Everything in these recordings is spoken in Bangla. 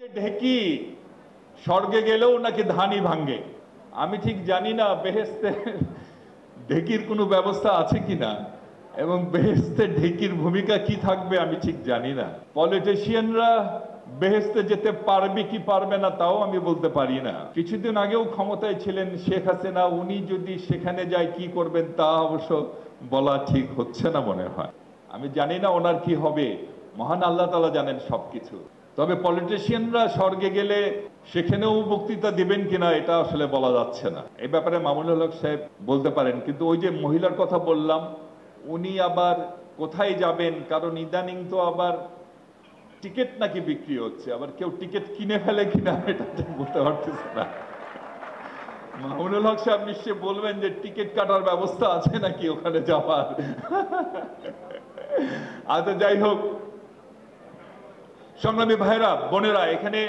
ঢেকি স্বর্গে গেলেও নাকি ধানই ভাঙ্গে। আমি ঠিক জানি না বেহেশতে ঢেকির কোনো ব্যবস্থা আছে কিনা এবং বেহেশতে ঢেকির ভূমিকা কি থাকবে আমি ঠিক জানি না। পলিটিশিয়ানরা বেহেশতে যেতে পারবে কি পারবে না তাও আমি বলতে পারি না। কিছুদিন আগেও ক্ষমতায় ছিলেন শেখ হাসিনা, উনি যদি সেখানে যায় কি করবেন তা অবশ্য বলা ঠিক হচ্ছে না মনে হয়। আমি জানি না ওনার কি হবে, মহান আল্লাহ তাআলা জানেন সবকিছু। তবে পলিটিশিয়ানরা স্বর্গে গেলে সেখানেও বক্তৃতা দিবেন কিনা এটা আসলে বলা যাচ্ছে না। এই ব্যাপারে মামুনুল হক সাহেব বলতে পারেন। কিন্তু ওই যে মহিলার কথা বললাম, উনি আবার কোথায় যাবেন, কারণ ইদানিং তো আবার টিকিট নাকি বিক্রি হচ্ছে, আবার কেউ টিকিট কিনে ফেলে কিনা এটা ঠিক বলতে পারতেছে না। মামুনুল হক সাহেব নিশ্চয় বলবেন যে টিকিট কাটার ব্যবস্থা আছে নাকি ওখানে যাওয়ার। আচ্ছা, যাই হোক, সংগ্রামী ভাইরা বোনেরা, এখানে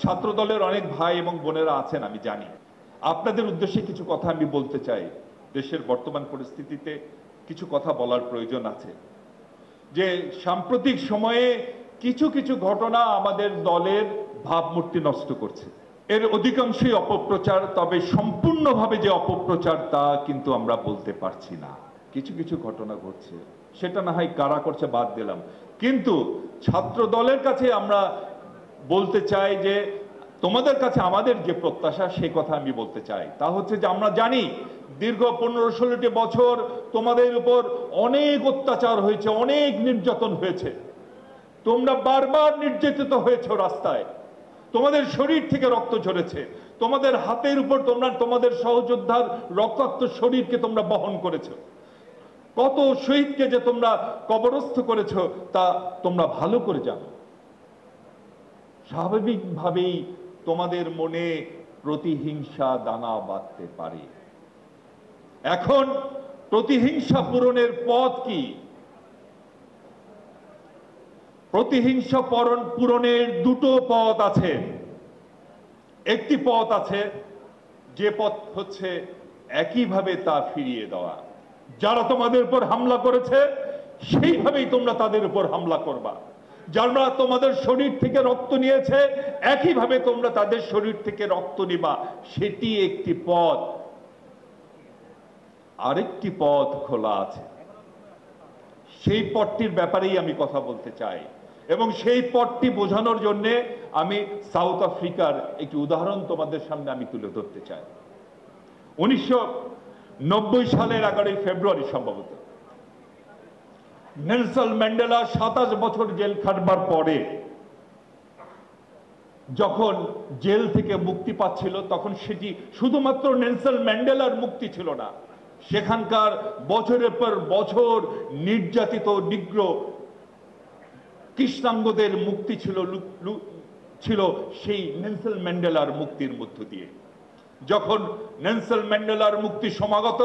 ছাত্র দলের অনেক ভাই এবং বোনেরা আছেন আমি জানি। আপনাদের উদ্দেশ্যে কিছু কথা আমি বলতে চাই। দেশের বর্তমান পরিস্থিতিতে কিছু কথা বলার প্রয়োজন আছে। যে সাম্প্রতিক সময়ে কিছু কিছু ঘটনা আমাদের দলের ভাবমূর্তি নষ্ট করছে। এর অধিকাংশই অপপ্রচার, তবে সম্পূর্ণভাবে যে অপপ্রচার তা কিন্তু আমরা বলতে পারছি না। কিছু কিছু ঘটনা ঘটছে, সেটা না হয় কারা করছে বাদ দিলাম, কিন্তু ছাত্র দলের কাছে আমরা বলতে চাই যে তোমাদের কাছে আমাদের যে প্রত্যাশা সে কথা আমি বলতে চাই। তা হচ্ছে যে আমরা জানি দীর্ঘ 15-16টি বছর তোমাদের উপর অনেক অত্যাচার হয়েছে, অনেক নির্যাতন হয়েছে। তোমরা বারবার নির্যাতিত হয়েছে রাস্তায়, তোমাদের শরীর থেকে রক্ত ঝরেছে, তোমাদের হাতের উপর তোমরা তোমাদের সহযোদ্ধার রক্তাক্ত শরীরকে তোমরা বহন করেছো। কত শহীদকে যে তোমরা কবরস্থ করেছো তা তোমরা ভালো করে জানো। স্বাভাবিকভাবেই তোমাদের মনে প্রতিহিংসা দানা বাঁধতে পারে। এখন প্রতিহিংসা পূরণের পথ কি? প্রতিহিংসা পূরণের দুটো পথ আছে। একটি পথ আছে, যে পথ হচ্ছে একইভাবে তা ফিরিয়ে দেওয়া। যারা তোমাদের উপর হামলা করেছে সেইভাবেই তোমরা তাদের উপর হামলা করবা। যারা তোমাদের শরীর থেকে রক্ত নিয়েছে একইভাবে তোমরা তাদের শরীর থেকে রক্ত নিবা। সেটি একটি পথ। আরেকটি পথ খোলা আছে, সেই পথটির ব্যাপারেই আমি কথা বলতে চাই এবং সেই পথটি বোঝানোর জন্য আমি সাউথ আফ্রিকার একটি উদাহরণ তোমাদের সামনে আমি তুলে ধরতে চাই। 1990 সালের 11 ফেব্রুয়ারি সম্ভবত নেলসন ম্যান্ডেলা 27 বছর জেল খাটবার পরে যখন জেল থেকে মুক্তি পাচ্ছিল, তখন সেটি শুধুমাত্র নেলসন ম্যান্ডেলার মুক্তি ছিল না, সেখানকার বছরের পর বছর নির্যাতিত নিগ্র কৃষ্ণাঙ্গদের মুক্তি ছিল সেই নেলসন ম্যান্ডেলার মুক্তির মধ্য দিয়ে। যখন নেলসন ম্যান্ডেলার মুক্তি সমাগত,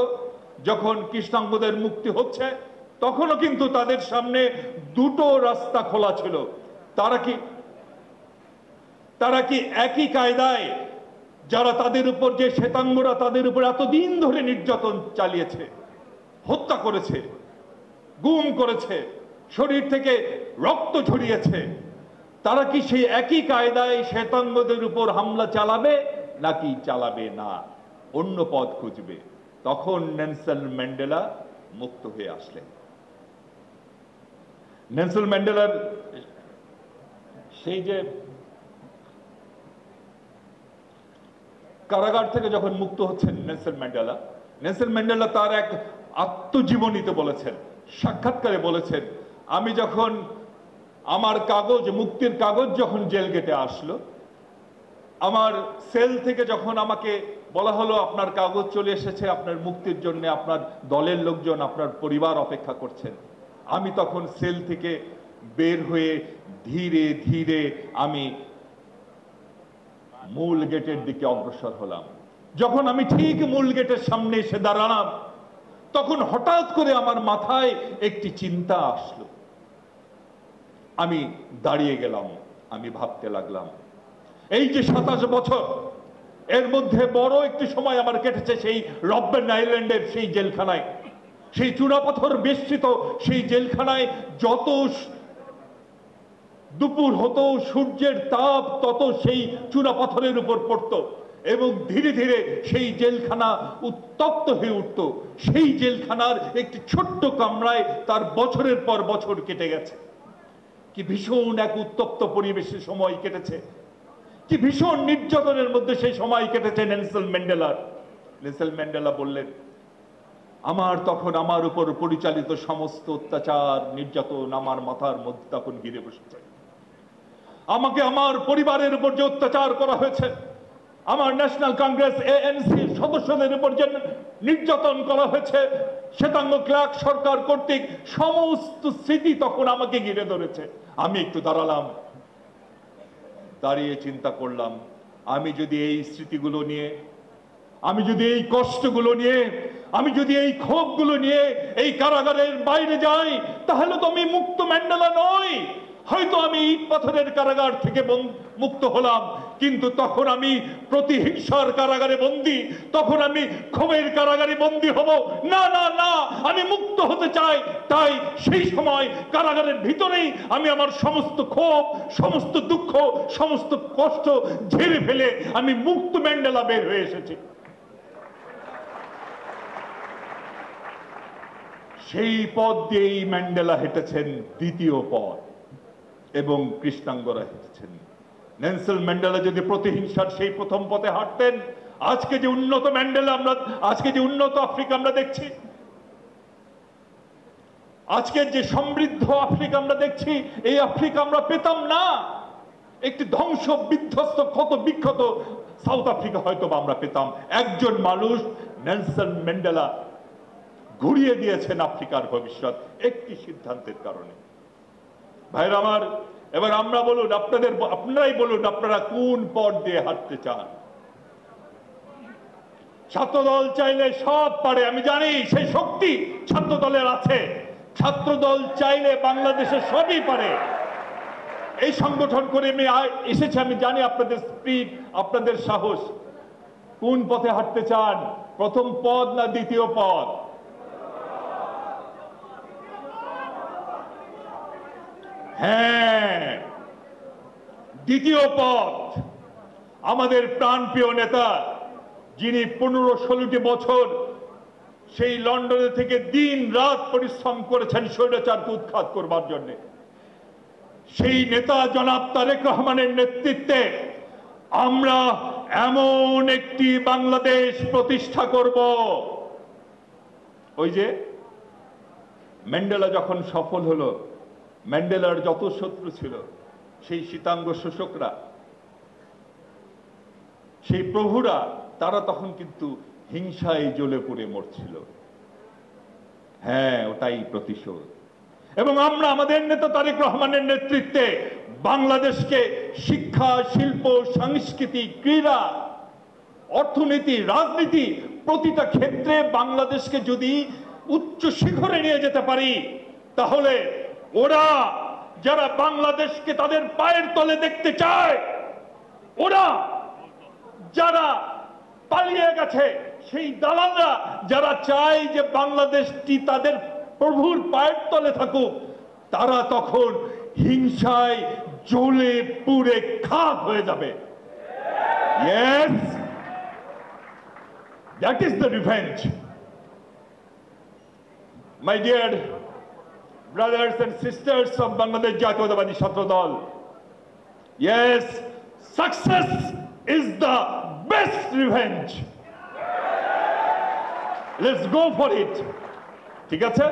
যখন কৃষ্ণাঙ্গদের মুক্তি হচ্ছে, তখনও কিন্তু তাদের সামনে দুটো রাস্তা খোলা ছিল। তারা কি একই কায়দায় যারা তাদের উপর, যে শ্বেতাঙ্গরা তাদের উপর এতদিন ধরে নির্যাতন চালিয়েছে, হত্যা করেছে, গুম করেছে, শরীর থেকে রক্ত ঝরিয়েছে, তারা কি সেই একই কায়দায় শ্বেতাঙ্গদের উপর হামলা চালাবে নাকি চালাবে না, অন্য পথ খুঁজবে? তখন নেলসন ম্যান্ডেলা মুক্ত হয়ে আসলেন। নেলসন ম্যান্ডেলার সেই যে কারাগার থেকে যখন মুক্ত হচ্ছেন নেলসন ম্যান্ডেলা তার এক আত্মজীবনীতে বলেছেন, সাক্ষাৎকারে বলেছেন, আমি যখন আমার কাগজ, মুক্তির কাগজ যখন জেল গেটে আসলো, আমার সেল থেকে যখন আমাকে বলা হলো আপনার কাগজ চলে এসেছে, আপনার মুক্তির জন্য আপনার দলের লোকজন, আপনার পরিবার অপেক্ষা করছেন, আমি তখন সেল থেকে বের হয়ে ধীরে ধীরে আমি মূল গেটের দিকে অগ্রসর হলাম। যখন আমি ঠিক মূল গেটের সামনে এসে দাঁড়ালাম, তখন হঠাৎ করে আমার মাথায় একটি চিন্তা আসলো। আমি দাঁড়িয়ে গেলাম, আমি ভাবতে লাগলাম, এই যে 27 বছর, এর মধ্যে বড় একটি সময় আমার কেটেছে সেই রববেন আইল্যান্ডের সেই জেলখানায়, সেই চূড়াপাথর বেষ্টিত সেই জেলখানায়। যত দুপুর হতো, সূর্যের তাপ তত সেই চূড়া পাথরের উপর পড়তো এবং ধীরে ধীরে সেই জেলখানা উত্তপ্ত হয়ে উঠত। সেই জেলখানার একটি ছোট্ট কামরায় তার বছরের পর বছর কেটে গেছে। কি ভীষণ এক উত্তপ্ত পরিবেশে সময় কেটেছে, কি ভীষণ নির্যাতনের মধ্যে সেই সময় কেটেছে নেলসন ম্যান্ডেলার। নেলসন ম্যান্ডেলা বললেন, তখন আমার উপর পরিচালিত সমস্ত অত্যাচার নির্যাতন আমার মাথার মধ্যে তখন ঘিরে বসেছে। আমাকে আমার পরিবারের উপর যে অত্যাচার করা হয়েছে, আমার ন্যাশনাল কংগ্রেস ANC সদস্যদের উপর যে নির্যাতন করা হয়েছে, শ্বেতাঙ্গ ক্লার্ক সরকার কর্তৃক সমস্ত স্মৃতি তখন আমাকে ঘিরে ধরেছে। আমি একটু দাঁড়ালাম, দাঁড়িয়ে চিন্তা করলাম, আমি যদি এই স্মৃতিগুলো নিয়ে, আমি যদি এই কষ্টগুলো নিয়ে, আমি যদি এই ক্ষোভগুলো নিয়ে এই কারাগারের বাইরে যাই, তাহলে তো আমি মুক্ত ম্যান্ডেলা নই। হয়তো আমি ইট পাথরের কারাগার থেকে মুক্ত হলাম, কিন্তু তখন আমি প্রতিহিংসার কারাগারে বন্দী, তখন আমি ক্ষোভের কারাগারে বন্দী হব না। না না, আমি মুক্ত হতে চাই। তাই সেই সময় কারাগারের ভিতরেই আমি আমার সমস্ত ক্ষোভ, সমস্ত দুঃখ, সমস্ত কষ্ট ঝেড়ে ফেলে আমি মুক্ত ম্যান্ডেলা বের হয়ে এসেছি। সেই পথ দিয়েই ম্যান্ডেলা হেঁটেছেন দ্বিতীয় পথ এবং কৃষ্ণাঙ্গরা হেঁটেছেন। নেলসন ম্যান্ডেলা যদি প্রতিহিংসার সেই প্রথম পথে হাঁটতেন, আজকে যে উন্নত ম্যান্ডেলা আমরা, আজকে যে উন্নত আফ্রিকা আমরা দেখছি, আজকের যে সমৃদ্ধ আফ্রিকা আমরা দেখছি, এই আফ্রিকা আমরা পেতাম না। একটি ধ্বংস বিধ্বস্ত ক্ষত বিক্ষত সাউথ আফ্রিকা হয়তো আমরা পেতাম। একজন মানুষ, নেলসন ম্যান্ডেলা, ঘুরিয়ে দিয়েছেন আফ্রিকার ভবিষ্যৎ একটি সিদ্ধান্তের কারণে। ভাইরা আমার, এবার আমরা বলুন, আপনারাই বলুন, আপনারা কোন পথ দিয়ে হাঁটতে চান? ছাত্রদল চাইলে সব পারে, আমি জানি সেই শক্তি ছাত্রদলের আছে। ছাত্রদল চাইলে বাংলাদেশে সবই পারে। এই সংগঠন করে আমি এসেছি, আমি জানি আপনাদের স্পিড, আপনাদের সাহস। কোন পথে হাঁটতে চান? প্রথম পথ না দ্বিতীয় পথ? হ্যাঁ, দ্বিতীয় পথ। আমাদের প্রাণপ্রিয় নেতা, যিনি 15-16টি বছর সেই লন্ডনে থেকে দিন রাত পরিশ্রম করেছেন স্বৈরাচারকে উৎখাত করবার জন্য, সেই নেতা জনাব তারেক রহমানের নেতৃত্বে আমরা এমন একটি বাংলাদেশ প্রতিষ্ঠা করব। ওই যে ম্যান্ডেলা যখন সফল হলো, ম্যান্ডেলার যত শত্রু ছিল, সেই শ্বেতাঙ্গ শোষকরা, সেই প্রভুরা, তারা তখন কিন্তু হিংসায় জ্বলে পুড়ে মরছিল। হ্যাঁ, ওটাই প্রতিশোধ। এবং আমরা আমাদের নেতা তারেক রহমানের নেতৃত্বে বাংলাদেশকে শিক্ষা, শিল্প, সংস্কৃতি, ক্রীড়া, অর্থনীতি, রাজনীতি, প্রতিটা ক্ষেত্রে বাংলাদেশকে যদি উচ্চ শিখরে নিয়ে যেতে পারি, তাহলে ওরা যারা বাংলাদেশকে তাদের পায়ের তলে দেখতে চায়, ওরা যারা পালিয়ে গেছে, সেই দালালরা যারা চায় যে বাংলাদেশটি তাদের প্রভুর পায়ের তলে থাকুক, তারা তখন হিংসায় জ্বলে পুড়ে খাক হয়ে যাবে। Yes, that is the revenge. My dear brothers and sisters of Bangladesh Jatiyatawadi Chhatra Dal, yes, success is the best revenge. Let's go for it. ঠিক আছে?